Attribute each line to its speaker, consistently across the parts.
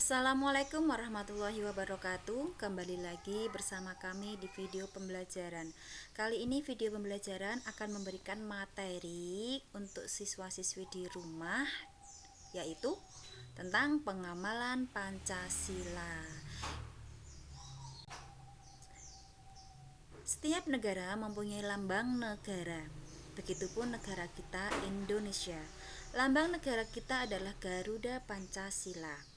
Speaker 1: Assalamualaikum warahmatullahi wabarakatuh. Kembali lagi bersama kami di video pembelajaran. Kali ini video pembelajaran akan memberikan materi untuk siswa-siswi di rumah, yaitu tentang pengamalan Pancasila. Setiap negara mempunyai lambang negara. Begitupun negara kita, Indonesia. Lambang negara kita adalah Garuda Pancasila.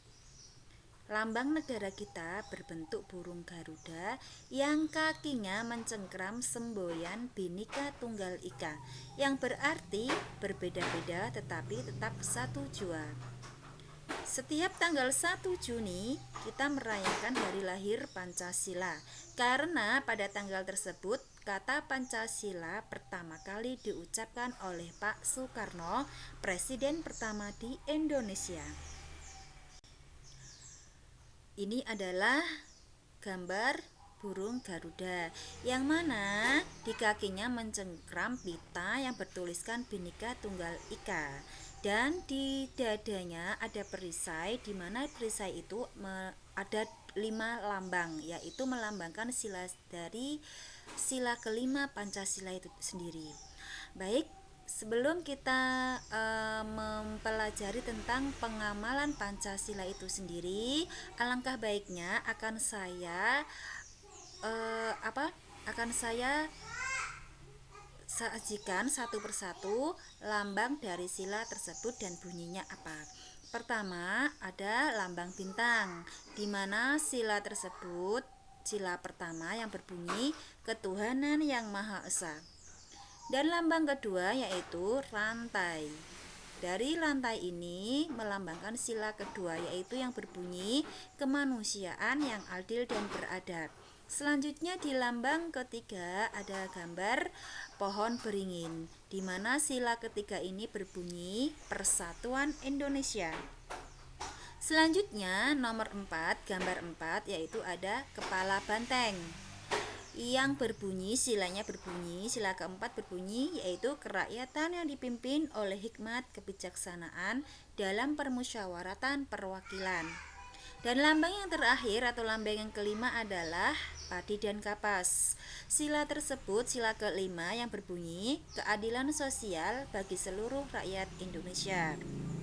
Speaker 1: Lambang negara kita berbentuk burung Garuda yang kakinya mencengkram semboyan Bhinneka Tunggal Ika, yang berarti berbeda-beda tetapi tetap satu jua. Setiap tanggal 1 Juni kita merayakan hari lahir Pancasila, karena pada tanggal tersebut kata Pancasila pertama kali diucapkan oleh Pak Soekarno, Presiden pertama di Indonesia. Ini adalah gambar burung Garuda, yang mana di kakinya mencengkram pita yang bertuliskan Bhinneka Tunggal Ika, dan di dadanya ada perisai, di mana perisai itu ada 5 lambang, yaitu melambangkan sila kelima Pancasila itu sendiri. Baik, sebelum kita mempelajari tentang pengamalan Pancasila itu sendiri, alangkah baiknya akan saya sajikan satu persatu lambang dari sila tersebut dan bunyinya apa. Pertama ada lambang bintang, di mana sila tersebut, sila pertama yang berbunyi ketuhanan yang Maha Esa. Dan lambang kedua yaitu rantai. Dari rantai ini melambangkan sila kedua, yaitu yang berbunyi kemanusiaan yang adil dan beradab. Selanjutnya di lambang ketiga ada gambar pohon beringin, di mana sila ketiga ini berbunyi Persatuan Indonesia. Selanjutnya nomor 4, gambar 4, yaitu ada kepala banteng yang berbunyi, sila keempat berbunyi yaitu kerakyatan yang dipimpin oleh hikmat kebijaksanaan dalam permusyawaratan perwakilan. Dan lambang yang terakhir atau lambang yang kelima adalah padi dan kapas. Sila tersebut, sila kelima yang berbunyi keadilan sosial bagi seluruh rakyat Indonesia.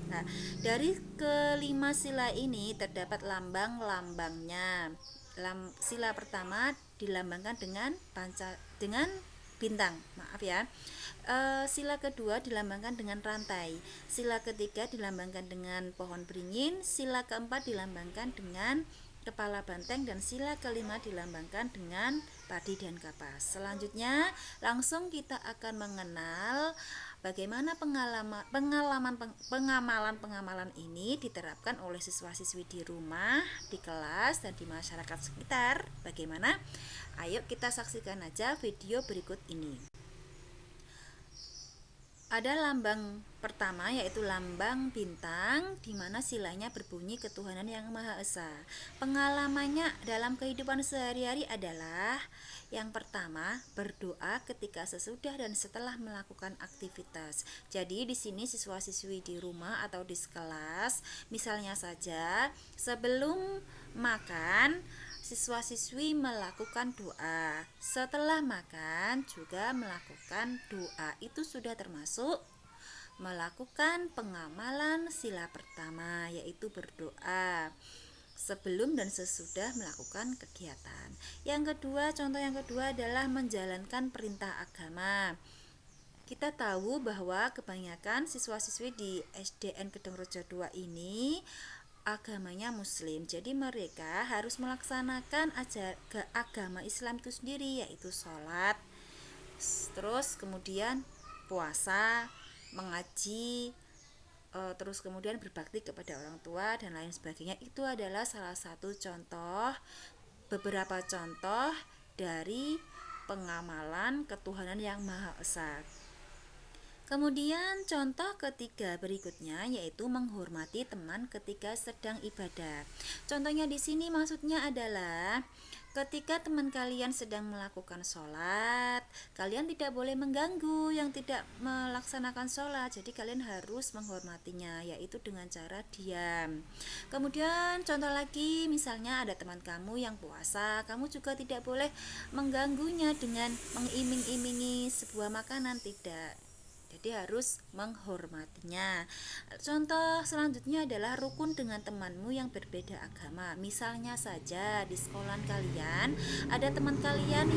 Speaker 1: Nah, dari kelima sila ini terdapat lambang-lambangnya. Sila pertama dilambangkan dengan bintang, sila kedua dilambangkan dengan rantai, sila ketiga dilambangkan dengan pohon beringin, sila keempat dilambangkan dengan kepala banteng, dan sila kelima dilambangkan dengan padi dan kapas. Selanjutnya langsung kita akan mengenal bagaimana pengamalan ini diterapkan oleh siswa-siswi di rumah, di kelas, dan di masyarakat sekitar. Bagaimana? Ayo kita saksikan aja video berikut ini. Ada lambang pertama yaitu lambang bintang, di mana silanya berbunyi ketuhanan yang Maha Esa. Pengalamannya dalam kehidupan sehari-hari adalah yang pertama, berdoa ketika sesudah dan setelah melakukan aktivitas. Jadi di sini siswa-siswi di rumah atau di kelas, misalnya saja sebelum makan siswa-siswi melakukan doa. Setelah makan juga melakukan doa. Itu sudah termasuk melakukan pengamalan sila pertama, yaitu berdoa sebelum dan sesudah melakukan kegiatan. Contoh yang kedua adalah menjalankan perintah agama. Kita tahu bahwa kebanyakan siswa-siswi di SDN Gedung Rejo 2 ini agamanya Muslim, jadi mereka harus melaksanakan agama Islam itu sendiri, yaitu sholat, terus kemudian puasa, mengaji, terus kemudian berbakti kepada orang tua dan lain sebagainya. Itu adalah salah satu beberapa contoh dari pengamalan ketuhanan yang Maha Esa. Kemudian contoh ketiga berikutnya yaitu menghormati teman ketika sedang ibadah. Contohnya di sini maksudnya adalah Ketika teman kalian sedang melakukan sholat, kalian tidak boleh mengganggu yang tidak melaksanakan sholat. Jadi kalian harus menghormatinya, yaitu dengan cara diam. Kemudian contoh lagi, misalnya ada teman kamu yang puasa, kamu juga tidak boleh mengganggunya dengan mengiming-imingi sebuah makanan, tidak. Jadi harus menghormatinya. Contoh selanjutnya adalah rukun dengan temanmu yang berbeda agama. Misalnya saja di sekolah kalian ada teman kalian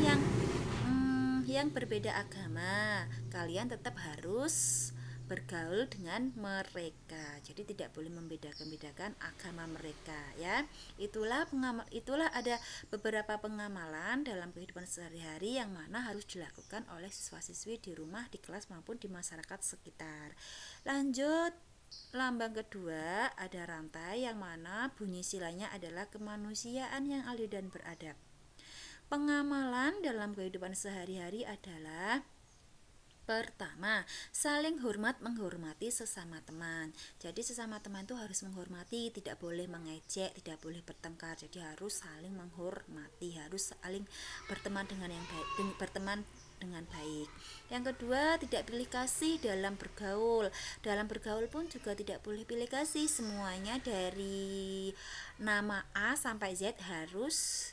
Speaker 1: yang berbeda agama. Kalian tetap harus bergaul dengan mereka. Jadi tidak boleh membedakan agama mereka, ya. Itulah ada beberapa pengamalan dalam kehidupan sehari-hari yang mana harus dilakukan oleh siswa-siswi di rumah, di kelas maupun di masyarakat sekitar. Lanjut, lambang kedua ada rantai yang mana bunyi silanya adalah kemanusiaan yang adil dan beradab. Pengamalan dalam kehidupan sehari-hari adalah: pertama, saling hormat menghormati sesama teman. Jadi sesama teman itu harus menghormati, tidak boleh mengejek, tidak boleh bertengkar. Jadi harus saling menghormati, harus saling berteman dengan yang baik, berteman dengan baik. Yang kedua, tidak pilih kasih dalam bergaul. Dalam bergaul pun juga tidak boleh pilih kasih. Semuanya dari nama A sampai Z harus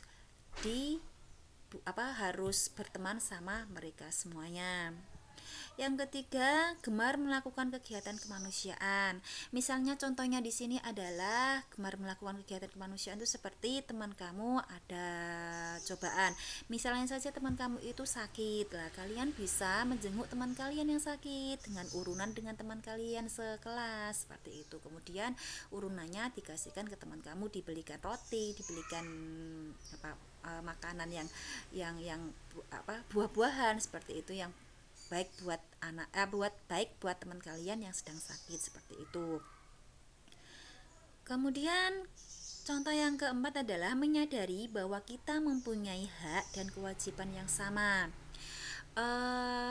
Speaker 1: harus berteman sama mereka semuanya. Yang ketiga, gemar melakukan kegiatan kemanusiaan. Misalnya contohnya di sini adalah gemar melakukan kegiatan kemanusiaan itu seperti teman kamu ada cobaan. Misalnya saja teman kamu itu sakit, lah kalian bisa menjenguk teman kalian yang sakit dengan urunan dengan teman kalian sekelas seperti itu. Kemudian urunannya dikasihkan ke teman kamu, dibelikan roti, dibelikan makanan yang buah-buahan seperti itu, yang baik buat teman kalian yang sedang sakit seperti itu. Kemudian contoh yang keempat adalah menyadari bahwa kita mempunyai hak dan kewajiban yang sama.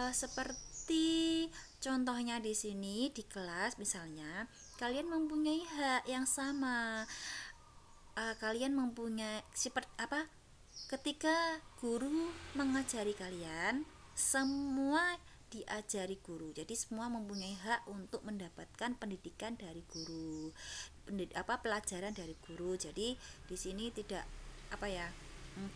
Speaker 1: Seperti contohnya di sini di kelas, misalnya kalian mempunyai hak yang sama. Kalian mempunyai ketika guru mengajari kalian, semua diajari guru. Jadi semua mempunyai hak untuk mendapatkan pendidikan dari guru, pelajaran dari guru. Jadi di sini tidak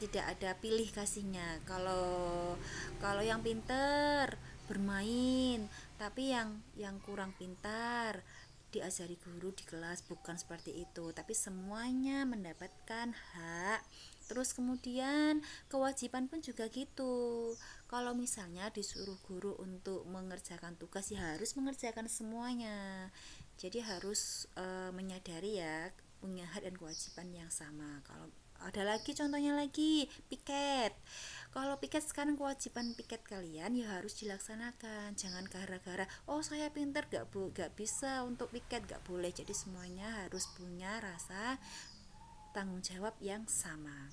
Speaker 1: tidak ada pilih kasihnya. Kalau yang pintar bermain, tapi yang kurang pintar diajari guru di kelas, bukan seperti itu. Tapi semuanya mendapatkan hak. Terus kemudian kewajiban pun juga gitu. Kalau misalnya disuruh guru untuk mengerjakan tugas, ya harus mengerjakan semuanya. Jadi harus menyadari ya, punya hak dan kewajiban yang sama. Kalau ada lagi contohnya lagi, piket. Kalau piket sekarang kewajiban piket kalian ya harus dilaksanakan. Jangan gara-gara saya pintar gak bisa untuk piket, gak boleh. Jadi semuanya harus punya rasa tanggung jawab yang sama.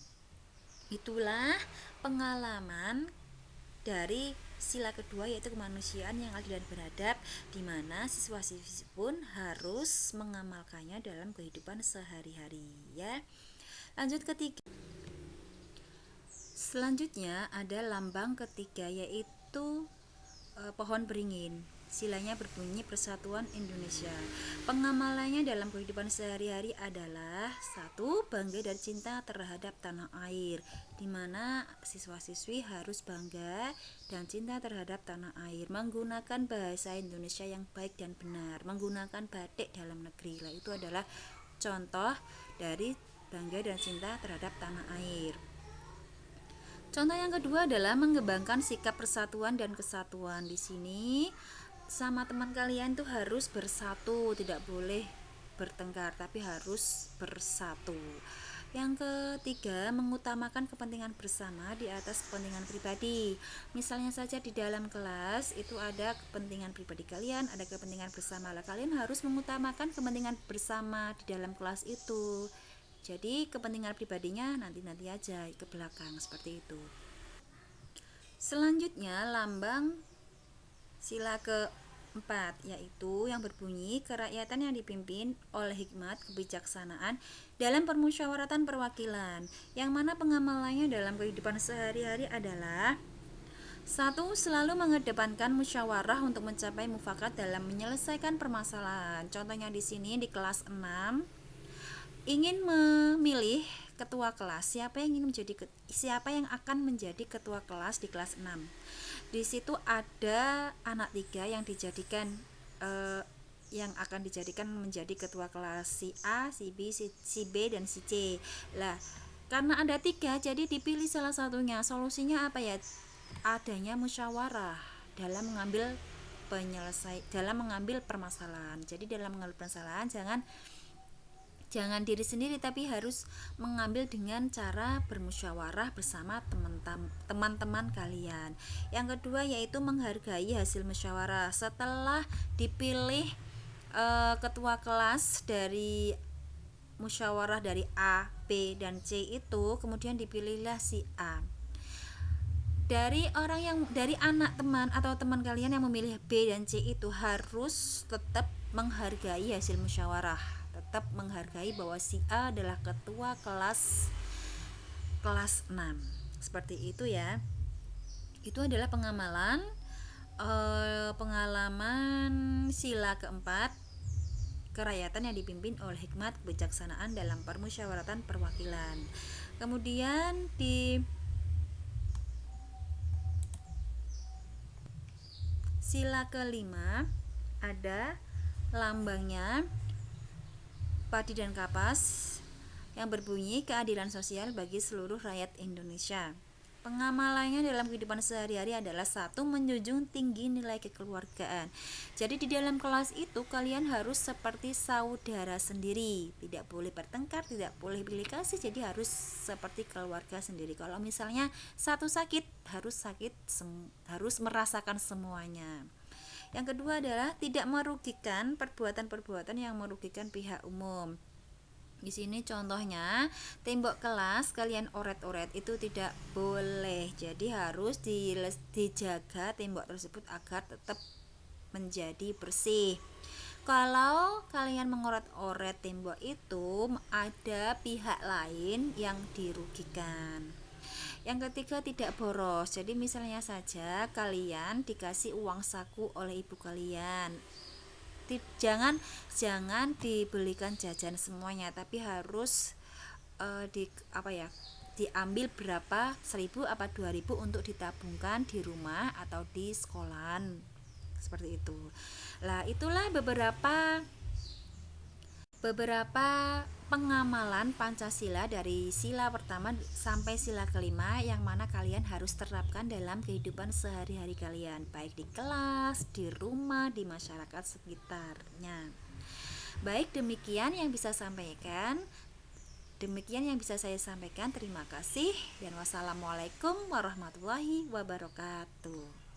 Speaker 1: Itulah pengalaman dari sila kedua, yaitu kemanusiaan yang adil dan beradab, di mana siswa-siswi pun harus mengamalkannya dalam kehidupan sehari-hari, ya. Lanjut ketiga. Selanjutnya ada lambang ketiga, yaitu pohon beringin. Silanya berbunyi Persatuan Indonesia. Pengamalannya dalam kehidupan sehari-hari adalah: satu, bangga dan cinta terhadap tanah air, di mana siswa-siswi harus bangga dan cinta terhadap tanah air, menggunakan bahasa Indonesia yang baik dan benar, menggunakan batik dalam negeri. Itu adalah contoh dari bangga dan cinta terhadap tanah air. Contoh yang kedua adalah mengembangkan sikap persatuan dan kesatuan. Di sini sama teman kalian tuh harus bersatu, tidak boleh bertengkar, tapi harus bersatu. Yang ketiga, mengutamakan kepentingan bersama di atas kepentingan pribadi. Misalnya saja di dalam kelas itu ada kepentingan pribadi kalian, ada kepentingan bersama. Lah kalian harus mengutamakan kepentingan bersama di dalam kelas itu. Jadi kepentingan pribadinya nanti aja ke belakang, seperti itu. Selanjutnya lambang sila ke 4, yaitu yang berbunyi kerakyatan yang dipimpin oleh hikmat kebijaksanaan dalam permusyawaratan perwakilan, yang mana pengamalannya dalam kehidupan sehari-hari adalah: 1. Selalu mengedepankan musyawarah untuk mencapai mufakat dalam menyelesaikan permasalahan. Contohnya di sini di kelas 6, ingin memilih ketua kelas. Siapa yang akan menjadi ketua kelas di kelas 6? Di situ ada anak 3 yang akan dijadikan menjadi ketua kelas, si A, si B, si B dan si C. Lah, karena ada 3, jadi dipilih salah satunya. Solusinya apa ya? Adanya musyawarah dalam mengambil permasalahan. Jadi dalam mengambil permasalahan jangan diri sendiri, tapi harus mengambil dengan cara bermusyawarah bersama teman-teman kalian. Yang kedua yaitu menghargai hasil musyawarah. Setelah dipilih ketua kelas dari musyawarah dari A, B, dan C itu, kemudian dipilihlah si A. Dari anak teman atau teman kalian yang memilih B dan C itu harus tetap menghargai hasil musyawarah, tetap menghargai bahwa si A adalah ketua kelas 6. Seperti itu ya. Itu adalah pengalaman sila keempat, kerakyatan yang dipimpin oleh hikmat kebijaksanaan dalam permusyawaratan perwakilan. Kemudian di sila kelima ada lambangnya padi dan kapas yang berbunyi keadilan sosial bagi seluruh rakyat Indonesia. Pengamalannya dalam kehidupan sehari-hari adalah: 1. Menjunjung tinggi nilai kekeluargaan. Jadi di dalam kelas itu kalian harus seperti saudara sendiri, tidak boleh bertengkar, tidak boleh pilih kasih, jadi harus seperti keluarga sendiri. Kalau misalnya satu sakit, harus merasakan semuanya. Yang kedua adalah tidak merugikan perbuatan-perbuatan yang merugikan pihak umum. Di sini contohnya, tembok kelas kalian oret-oret itu tidak boleh. Jadi harus dijaga tembok tersebut agar tetap menjadi bersih. Kalau kalian mengoret-oret tembok itu, ada pihak lain yang dirugikan. Yang ketiga, tidak boros. Jadi misalnya saja kalian dikasih uang saku oleh ibu kalian, jangan dibelikan jajan semuanya, tapi harus diambil berapa, 1.000 apa 2.000 untuk ditabungkan di rumah atau di sekolahan, seperti itu. Lah, itulah beberapa pengamalan Pancasila dari sila pertama sampai sila kelima yang mana kalian harus terapkan dalam kehidupan sehari-hari kalian, baik di kelas, di rumah, di masyarakat sekitarnya. Baik, demikian yang bisa saya sampaikan. Terima kasih dan wassalamualaikum warahmatullahi wabarakatuh.